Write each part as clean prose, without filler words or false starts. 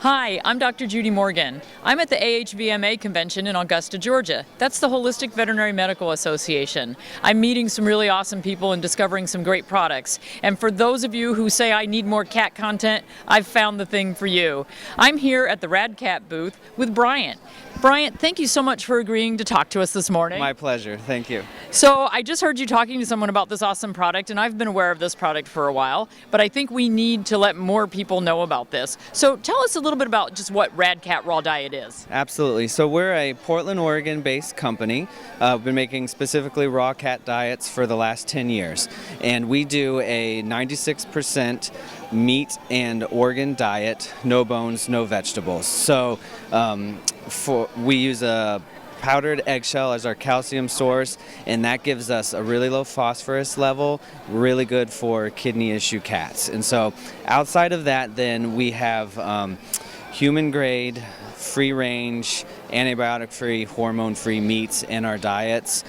Hi, I'm Dr. Judy Morgan. I'm at the AHVMA convention in Augusta, Georgia. That's the Holistic Veterinary Medical Association. I'm meeting some really awesome people and discovering some great products. And for those of you who say I need more cat content, I've found the thing for you. I'm here at the Rad Cat booth with Bryant. Bryant, thank you so much for agreeing to talk to us this morning. My pleasure. Thank you. So I just heard you talking to someone about this awesome product, and I've been aware of this product for a while, but I think we need to let more people know about this. So tell us a little bit about just what Rad Cat Raw Diet is. Absolutely. So we're a Portland, Oregon-based company. We've been making specifically raw cat diets for the last 10 years. And we do a 96% meat and organ diet, no bones, no vegetables. So we use a powdered eggshell as our calcium source, and that gives us a really low phosphorus level, really good for kidney issue cats. And so outside of that, then we have human grade, free range, antibiotic free, hormone free meats in our diets.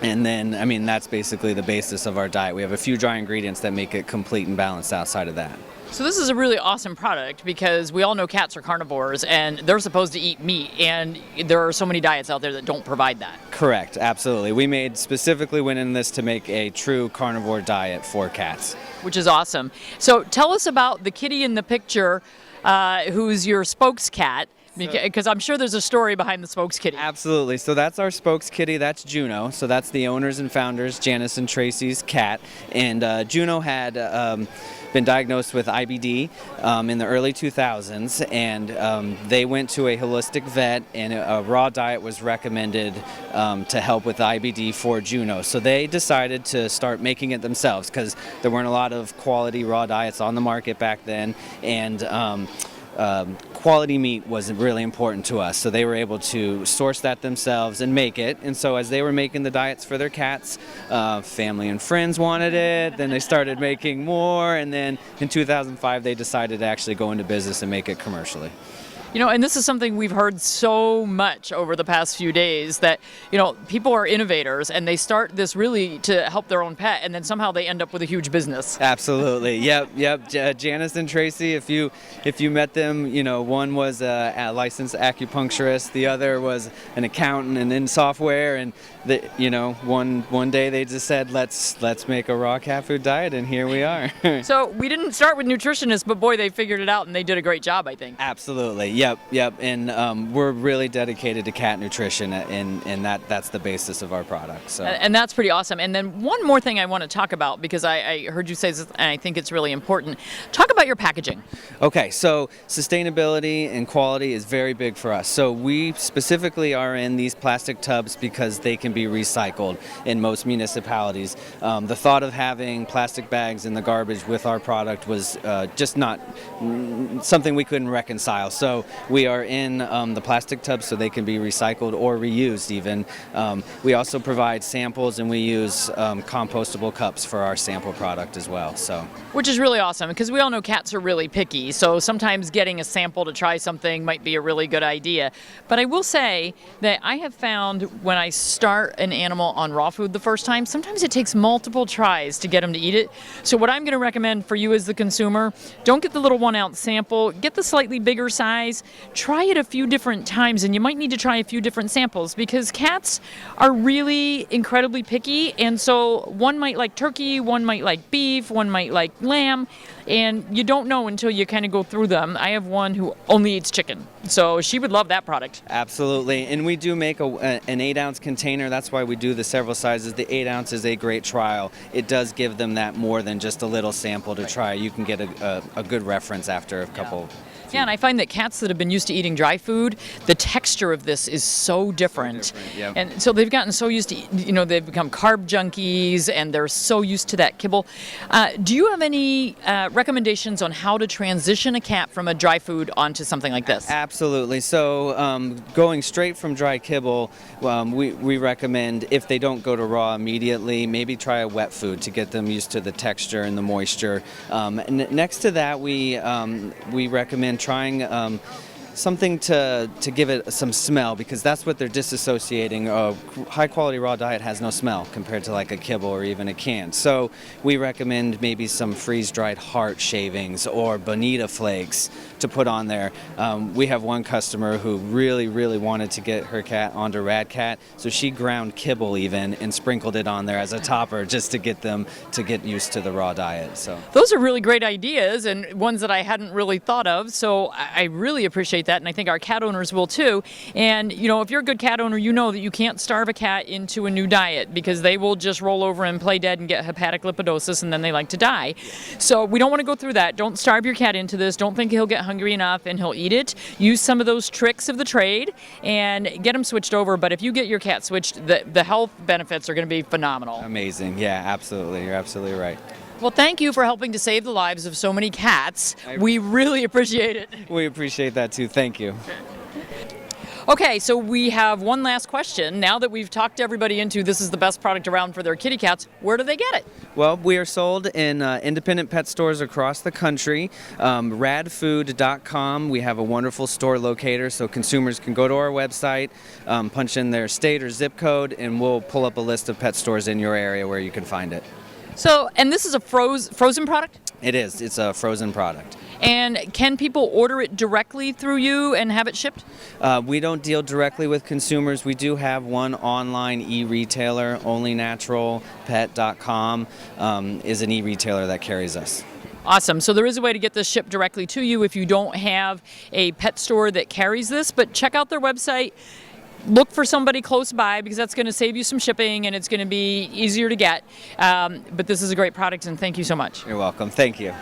And then, I mean, that's basically the basis of our diet. We have a few dry ingredients that make it complete and balanced outside of that. So this is a really awesome product because we all know cats are carnivores and they're supposed to eat meat, and there are so many diets out there that don't provide that. Correct, absolutely. We specifically went in this to make a true carnivore diet for cats. Which is awesome. So tell us about the kitty in the picture who's your spokes cat. Because I'm sure there's a story behind the spokes kitty. Absolutely. So that's our spokes kitty. That's Juno. So that's the owners and founders, Janice and Tracy's cat. And Juno had been diagnosed with IBD in the early 2000s, and they went to a holistic vet, and a raw diet was recommended to help with IBD for Juno. So they decided to start making it themselves because there weren't a lot of quality raw diets on the market back then, and quality meat was really important to us, so they were able to source that themselves and make it. And so as they were making the diets for their cats, family and friends wanted it, then they started making more, and then in 2005 they decided to actually go into business and make it commercially. You know, and this is something we've heard so much over the past few days, that, you know, people are innovators and they start this really to help their own pet, and then somehow they end up with a huge business. Absolutely. Yep. Janice and Tracy, if you met them, you know, one was a licensed acupuncturist, the other was an accountant and in software, and one day they just said, let's make a raw cat food diet, and here we are. So we didn't start with nutritionists, but boy, they figured it out and they did a great job, I think. Absolutely. Yep. And we're really dedicated to cat nutrition, and that's the basis of our product. So. And that's pretty awesome. And then one more thing I want to talk about, because I heard you say this, and I think it's really important. Talk about your packaging. Okay, so sustainability and quality is very big for us. So we specifically are in these plastic tubs because they can be recycled in most municipalities. The thought of having plastic bags in the garbage with our product was just not something we couldn't reconcile. So we are in the plastic tubs so they can be recycled or reused even. We also provide samples, and we use compostable cups for our sample product as well. Which is really awesome, because we all know cats are really picky, so sometimes getting a sample to try something might be a really good idea. But I will say that I have found when I start an animal on raw food the first time, sometimes it takes multiple tries to get them to eat it. So what I'm going to recommend for you as the consumer, don't get the little 1 ounce sample, get the slightly bigger size. Try it a few different times, and you might need to try a few different samples, because cats are really incredibly picky, and so one might like turkey, one might like beef, one might like lamb, and you don't know until you kind of go through them. I have one who only eats chicken, so she would love that product. Absolutely, and we do make an 8 ounce container. That's why we do the several sizes. The 8 ounce is a great trial. It does give them that more than just a little sample to try. You can get a good reference after a couple. Yeah, and I find that cats that have been used to eating dry food, the texture of this is so different. Yeah. And so they've gotten so used to, they've become carb junkies, and they're so used to that kibble. Do you have any recommendations on how to transition a cat from a dry food onto something like this? Absolutely. So going straight from dry kibble, we recommend, if they don't go to raw immediately, maybe try a wet food to get them used to the texture and the moisture. Next to that, we recommend trying something to give it some smell, because that's what they're disassociating. High quality raw diet has no smell compared to like a kibble or even a can. So we recommend maybe some freeze-dried heart shavings or bonita flakes to put on there. We have one customer who really wanted to get her cat onto Rad Cat, so she ground kibble even and sprinkled it on there as a topper just to get them to get used to the raw diet. So those are really great ideas and ones that I hadn't really thought of. So I really appreciate that, and I think our cat owners will too. And you know, if you're a good cat owner, you know that you can't starve a cat into a new diet, because they will just roll over and play dead and get hepatic lipidosis, and then they like to die. So we don't want to go through that. Don't starve your cat into this. Don't think he'll get hungry enough and he'll eat it. Use some of those tricks of the trade and get him switched over. But if you get your cat switched, the health benefits are going to be phenomenal. amazing. Yeah, absolutely. You're absolutely right. Well, thank you for helping to save the lives of so many cats. We really appreciate it. We appreciate that too. Thank you. Okay, so we have one last question. Now that we've talked everybody into this is the best product around for their kitty cats, where do they get it? Well, we are sold in independent pet stores across the country. Radfood.com. We have a wonderful store locator, so consumers can go to our website, punch in their state or zip code, and we'll pull up a list of pet stores in your area where you can find it. So, and this is a frozen product? It is. It's a frozen product. And can people order it directly through you and have it shipped? We don't deal directly with consumers. We do have one online e-retailer, onlynaturalpet.com is an e-retailer that carries us. Awesome. So there is a way to get this shipped directly to you if you don't have a pet store that carries this, but check out their website. Look for somebody close by, because that's going to save you some shipping and it's going to be easier to get. But this is a great product, and thank you so much. You're welcome. Thank you.